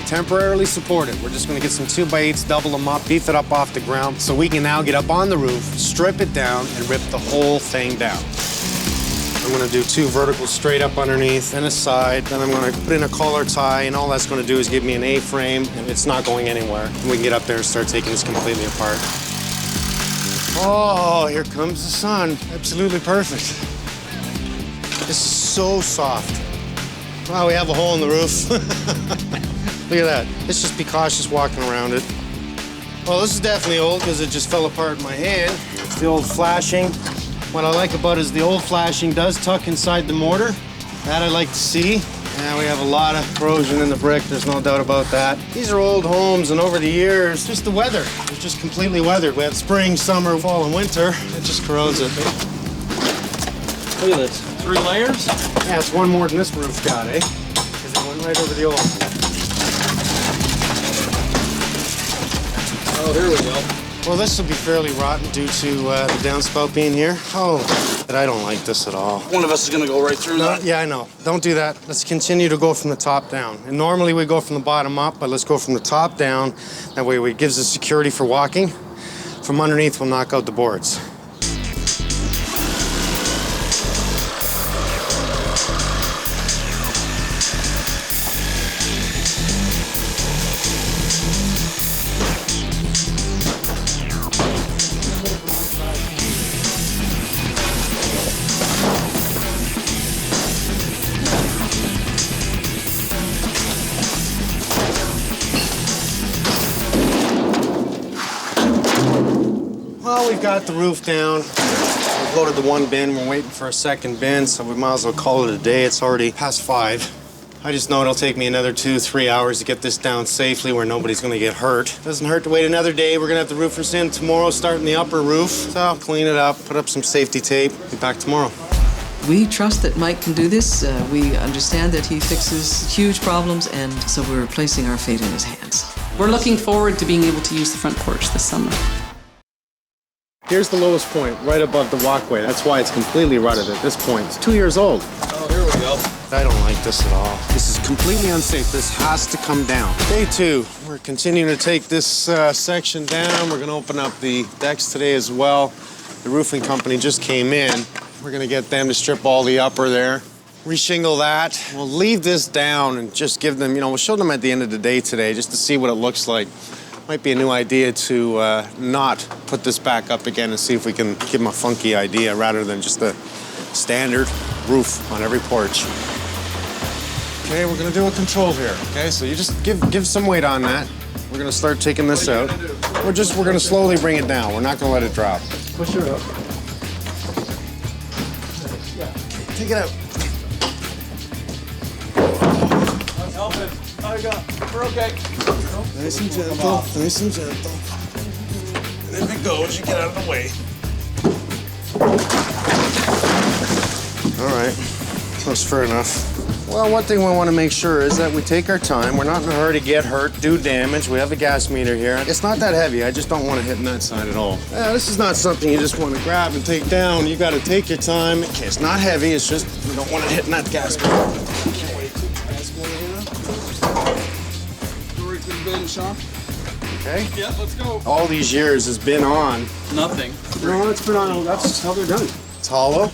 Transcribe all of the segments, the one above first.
be temporarily supported. We're just gonna get some 2x8s, double them up, beef it up off the ground, so we can now get up on the roof, strip it down, and rip the whole thing down. I'm gonna do 2 verticals straight up underneath and a side. Then I'm gonna put in a collar tie, and all that's gonna do is give me an A-frame, and it's not going anywhere. And we can get up there and start taking this completely apart. Oh, here comes the sun. Absolutely perfect. This is so soft. Wow, we have a hole in the roof. Look at that. Let's just be cautious walking around it. Well, this is definitely old because it just fell apart in my hand. It's the old flashing. What I like about it is the old flashing does tuck inside the mortar. That I like to see. And we have a lot of corrosion in the brick, there's no doubt about that. These are old homes, and over the years, just the weather. It's just completely weathered. We have spring, summer, fall, and winter. It just corrodes it. Look at this. 3 layers? Yeah, it's one more than this roof got, eh? Because it went right over the old. Oh, there we go. Well, this will be fairly rotten due to the downspout being here. Oh, but I don't like this at all. One of us is gonna go right through that. Yeah, I know. Don't do that. Let's continue to go from the top down. And normally we go from the bottom up, but let's go from the top down. That way it gives us security for walking. From underneath, we'll knock out the boards. Well, we've got the roof down. We've loaded the 1 bin. We're waiting for a 2nd bin, so we might as well call it a day. It's already past 5. I just know it'll take me another 2-3 hours to get this down safely where nobody's gonna get hurt. Doesn't hurt to wait another day. We're gonna have the roofers in tomorrow, starting the upper roof. So clean it up, put up some safety tape, be back tomorrow. We trust that Mike can do this. We understand that he fixes huge problems, and so we're placing our fate in his hands. We're looking forward to being able to use the front porch this summer. Here's the lowest point, right above the walkway. That's why it's completely rutted at this point. It's 2 years old. Oh, here we go. I don't like this at all. This is completely unsafe. This has to come down. Day 2, we're continuing to take this section down. We're gonna open up the decks today as well. The roofing company just came in. We're gonna get them to strip all the upper there, reshingle that. We'll leave this down and just give them, we'll show them at the end of the day today just to see what it looks like. Might be a new idea to not put this back up again and see if we can give them a funky idea rather than just a standard roof on every porch. Okay, we're gonna do a control here, okay? So you just give some weight on that. We're gonna start taking this out. We're gonna slowly bring it down. We're not gonna let it drop. Push her up. Okay, take it out. I'm helping. We're okay. Nice and gentle, nice and gentle. And if it goes, you get out of the way. All right, that's fair enough. Well, one thing we want to make sure is that we take our time. We're not in a hurry to get hurt, do damage. We have a gas meter here. It's not that heavy. I just don't want to hit on that side at all. This is not something you just want to grab and take down. You got to take your time. Okay, it's not heavy. It's just you don't want to hit on that gas meter. Bin, Sean. Okay. Yeah, let's go. All these years has been on. Nothing. No, it's been on. That's how they're done. It's hollow.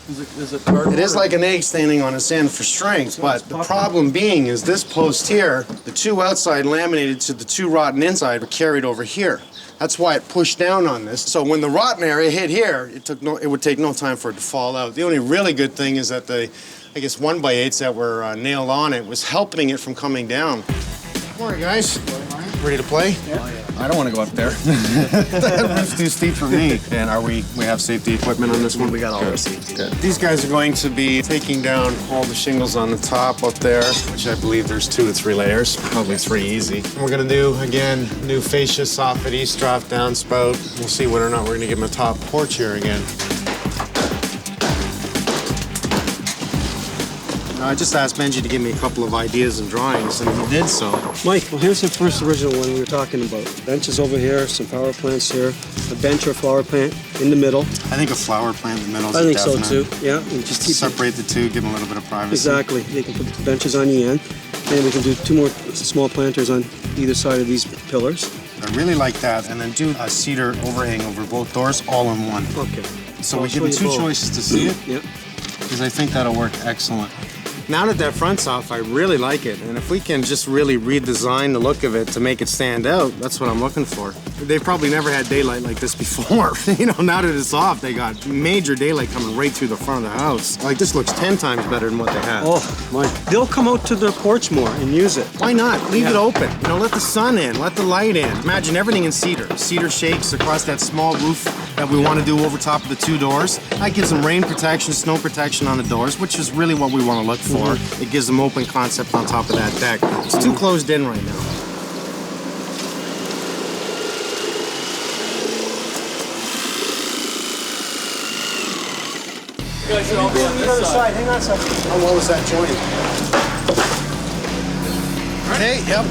Is it cardboard? It is like an egg standing on its end for strength, but the problem being is this post here, the 2 outside laminated to the 2 rotten inside were carried over here. That's why it pushed down on this. So when the rotten area hit here, it would take no time for it to fall out. The only really good thing is that the, I guess, 1x8s that were nailed on it was helping it from coming down. Good morning, guys. Ready to play? Yeah. I don't want to go up there. That's too steep for me. And we have safety equipment on this one? We got all our safety. Good. These guys are going to be taking down all the shingles on the top up there, which I believe there's 2 to 3 layers, probably 3 easy. And we're gonna do, again, new fascia, soffit, east trough, downspout. We'll see whether or not we're gonna give them a top porch here again. I just asked Benji to give me a couple of ideas and drawings, and he did so. Mike, well, here's the first original one we were talking about. Benches over here, some power plants here, a bench or flower plant in the middle. I think a flower plant in the middle is I think definite. so too, yeah. And just keep separate the 2, give them a little bit of privacy. Exactly. They can put the benches on the end. And we can do 2 more small planters on either side of these pillars. I really like that. And then do a cedar overhang over both doors, all in one. Okay. So I'll we give show them you 2 both. choices to see it, Yep. because I think that'll work excellent. Now that front's off, I really like it. And if we can just really redesign the look of it to make it stand out, that's what I'm looking for. They've probably never had daylight like this before. You know, now that it's off, they got major daylight coming right through the front of the house. Like, this looks 10 times better than what they had. Oh, my. They'll come out to the porch more and use it. Why not? Leave it Yeah. open. You know, let the sun in, let the light in. Imagine everything in cedar. Cedar shakes across that small roof that we want to do over top of the 2 doors. That gives them rain protection, snow protection on the doors, which is really what we want to look for. It gives them open concept on top of that deck. It's too closed in right now. You guys should all be on this side. Hang on a second. How well is that joint? Okay, yep.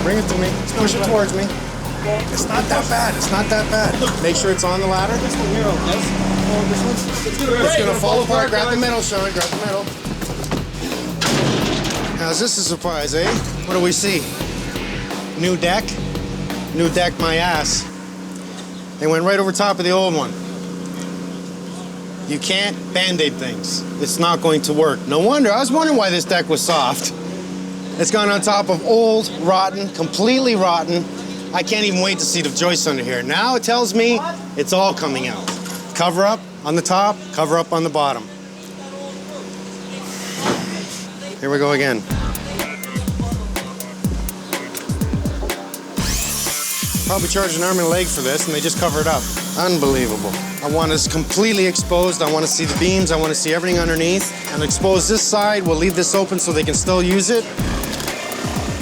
Bring it to me. Push it towards me. It's not that bad. It's not that bad. Make sure it's on the ladder. This one here, It's gonna fall apart. Grab the middle, Sean. Grab the middle. Now, is this a surprise, eh? What do we see? New deck. New deck, my ass. They went right over top of the old one. You can't Band-Aid things. It's not going to work. No wonder. I was wondering why this deck was soft. It's gone on top of old, rotten, completely rotten. I can't even wait to see the joists under here. Now it tells me it's all coming out. Cover up on the top, cover up on the bottom. Here we go again. Probably charge an arm and a leg for this, and they just cover it up. Unbelievable. I want this completely exposed. I want to see the beams. I want to see everything underneath. And expose this side. We'll leave this open so they can still use it.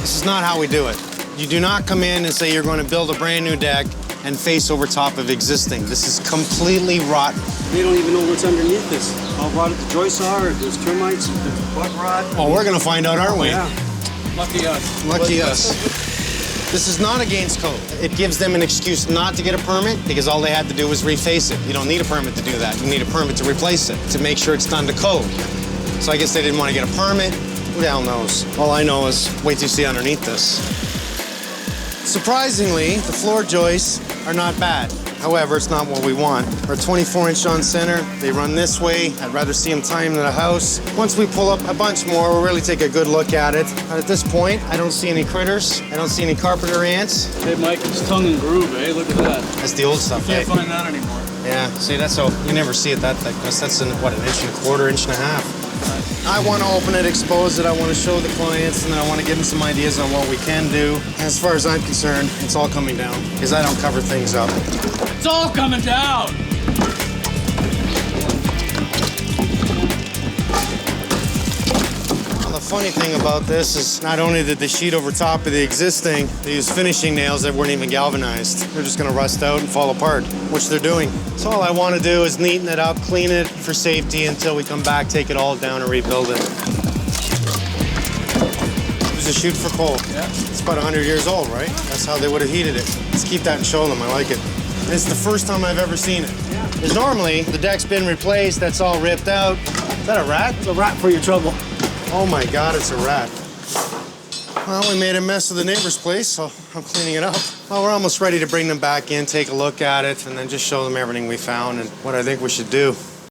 This is not how we do it. You do not come in and say you're going to build a brand new deck and face over top of existing. This is completely rotten. They don't even know what's underneath this. How rotted the joists are, there's termites, there's bug rot. Oh, we're going to find out, aren't we? Yeah. Lucky us. Lucky us. This is not against code. It gives them an excuse not to get a permit because all they had to do was reface it. You don't need a permit to do that. You need a permit to replace it, to make sure it's done to code. So I guess they didn't want to get a permit. Who the hell knows? All I know is wait till you see underneath this. Surprisingly, the floor joists are not bad. However, it's not what we want. Our 24-inch on center, they run this way. I'd rather see them tie them to the house. Once we pull up a bunch more, we'll really take a good look at it. But at this point, I don't see any critters. I don't see any carpenter ants. Hey, Mike, it's tongue and groove, eh? Look at that. That's the old stuff, Can't eh? find that anymore. Yeah, see, that's how, you never see it that thickness. That's in, what, 1.25 inches, 1.5 inches? I want to open it, expose it, I want to show the clients, and then I want to give them some ideas on what we can do. As far as I'm concerned, it's all coming down, because I don't cover things up. It's all coming down. The funny thing about this is not only did they sheet over top of the existing, they used finishing nails that weren't even galvanized. They're just gonna rust out and fall apart, which they're doing. So all I wanna do is neaten it up, clean it for safety until we come back, take it all down and rebuild it. Use a chute for coal. Yeah. It's about 100 years old, right? That's how they would have heated it. Let's keep that and show them, I like it. And it's the first time I've ever seen it. Because normally, the deck's been replaced, that's all ripped out. Is that a rat? It's a rat for your trouble. Oh my God, it's a rat. Well, we made a mess of the neighbor's place, so I'm cleaning it up. Well, we're almost ready to bring them back in, take a look at it, and then just show them everything we found and what I think we should do.